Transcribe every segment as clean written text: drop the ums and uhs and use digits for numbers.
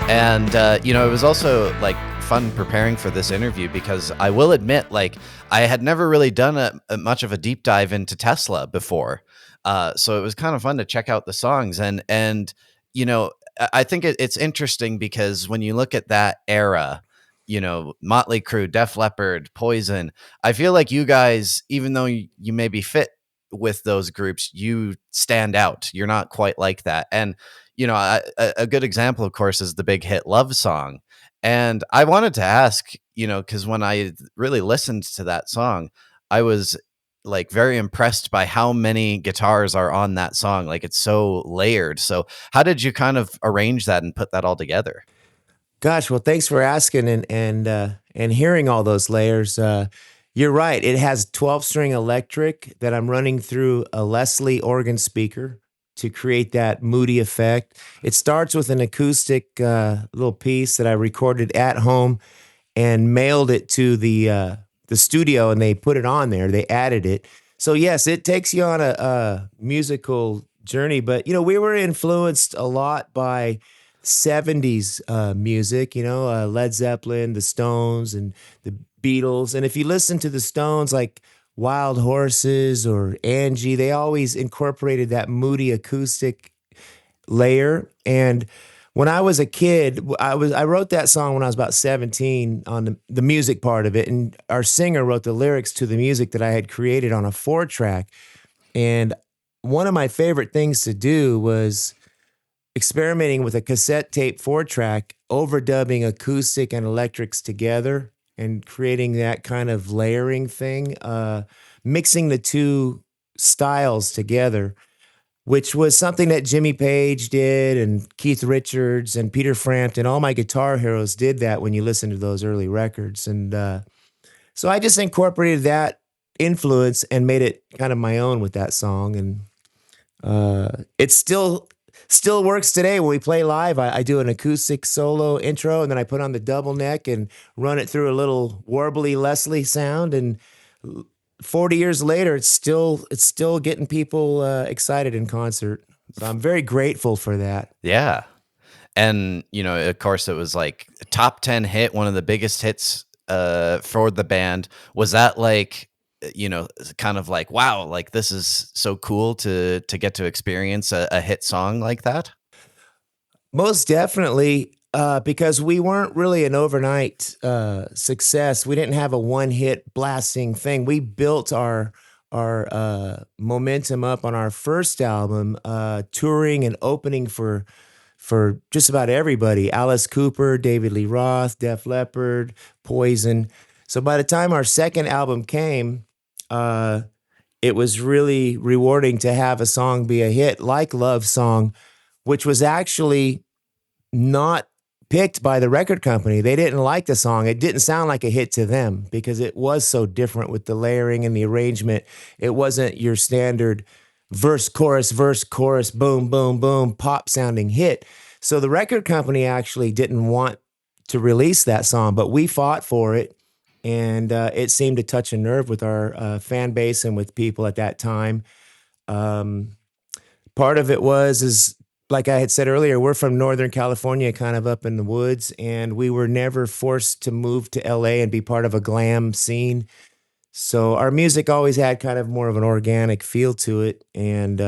And it was also like fun preparing for this interview because I will admit, like, I had never really done much of a deep dive into Tesla before, so it was kind of fun to check out the songs. And I think it's interesting because when you look at that era, Motley Crue, Def Leppard, Poison, I feel like you guys, even though you maybe fit with those groups, you stand out. You're not quite like that. And a good example, of course, is the big hit Love Song. And I wanted to ask, because when I really listened to that song, I was like very impressed by how many guitars are on that song. Like, it's so layered. So how did you kind of arrange that and put that all together? Gosh, well, thanks for asking and hearing all those layers. You're right. It has 12-string electric that I'm running through a Leslie organ speaker to create that moody effect. It starts with an acoustic little piece that I recorded at home and mailed it to the studio, and they put it on there. They added it. So yes, it takes you on a musical journey. But we were influenced a lot by 70s music. Led Zeppelin, the Stones, and the Beatles. And if you listen to the Stones, like Wild Horses or Angie, they always incorporated that moody acoustic layer. And when I was a kid, I wrote that song when I was about 17 on the music part of it, and our singer wrote the lyrics to the music that I had created on a 4-track. And one of my favorite things to do was experimenting with a cassette tape 4-track, overdubbing acoustic and electrics together and creating that kind of layering thing, mixing the two styles together, which was something that Jimmy Page did and Keith Richards and Peter Frampton. All my guitar heroes did that when you listen to those early records. And so I just incorporated that influence and made it kind of my own with that song. And it still works today when we play live. I do an acoustic solo intro, and then I put on the double neck and run it through a little warbly Leslie sound. And 40 years later, it's still getting people excited in concert. So I'm very grateful for that. Yeah. And, of course, it was like a top 10 hit, one of the biggest hits for the band. Was that like, kind of like, wow, like this is so cool to get to experience a hit song like that? Most definitely, because we weren't really an overnight success. We didn't have a one-hit blasting thing. We built our momentum up on our first album, touring and opening for just about everybody: Alice Cooper, David Lee Roth, Def Leppard, Poison. So by the time our second album came, it was really rewarding to have a song be a hit like Love Song, which was actually not picked by the record company. They didn't like the song. It didn't sound like a hit to them because it was so different with the layering and the arrangement. It wasn't your standard verse, chorus, boom, boom, boom, pop sounding hit. So the record company actually didn't want to release that song, but we fought for it. And it seemed to touch a nerve with our fan base and with people at that time. Part of it is like I had said earlier, we're from Northern California, kind of up in the woods, and we were never forced to move to LA and be part of a glam scene. So our music always had kind of more of an organic feel to it. And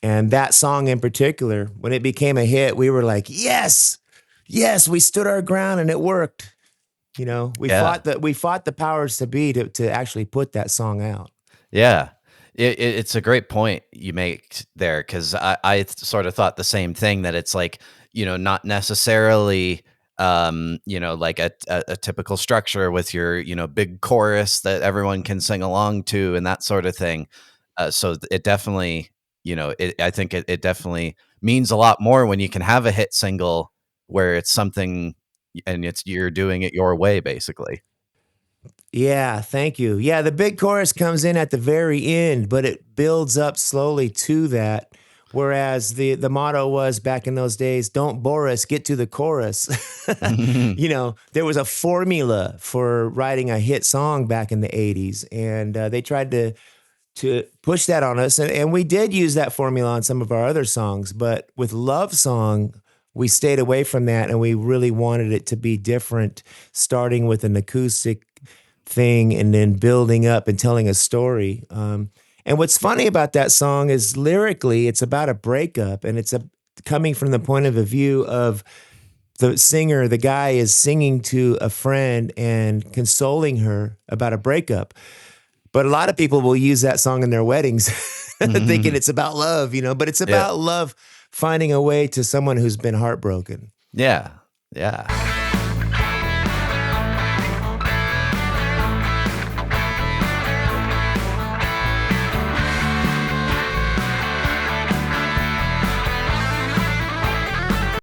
that song in particular, when it became a hit, we were like, yes, we stood our ground and it worked. We fought the powers to be to actually put that song out. Yeah. It's a great point you make there, because I sort of thought the same thing, that it's like, not necessarily, like a typical structure with your, big chorus that everyone can sing along to and that sort of thing. So it definitely, I think it definitely means a lot more when you can have a hit single where it's something and you're doing it your way, basically. Yeah, thank you. Yeah, the big chorus comes in at the very end, but it builds up slowly to that. Whereas the motto was back in those days, don't bore us, get to the chorus. There was a formula for writing a hit song back in the 80s, and they tried to to push that on us. And we did use that formula on some of our other songs, but with Love Song, we stayed away from that and we really wanted it to be different, starting with an acoustic thing and then building up and telling a story. And what's funny about that song is lyrically, it's about a breakup, and it's coming from the point of view of the singer. The guy is singing to a friend and consoling her about a breakup. But a lot of people will use that song in their weddings, thinking it's about love, but it's about love finding a way to someone who's been heartbroken. Yeah. Yeah.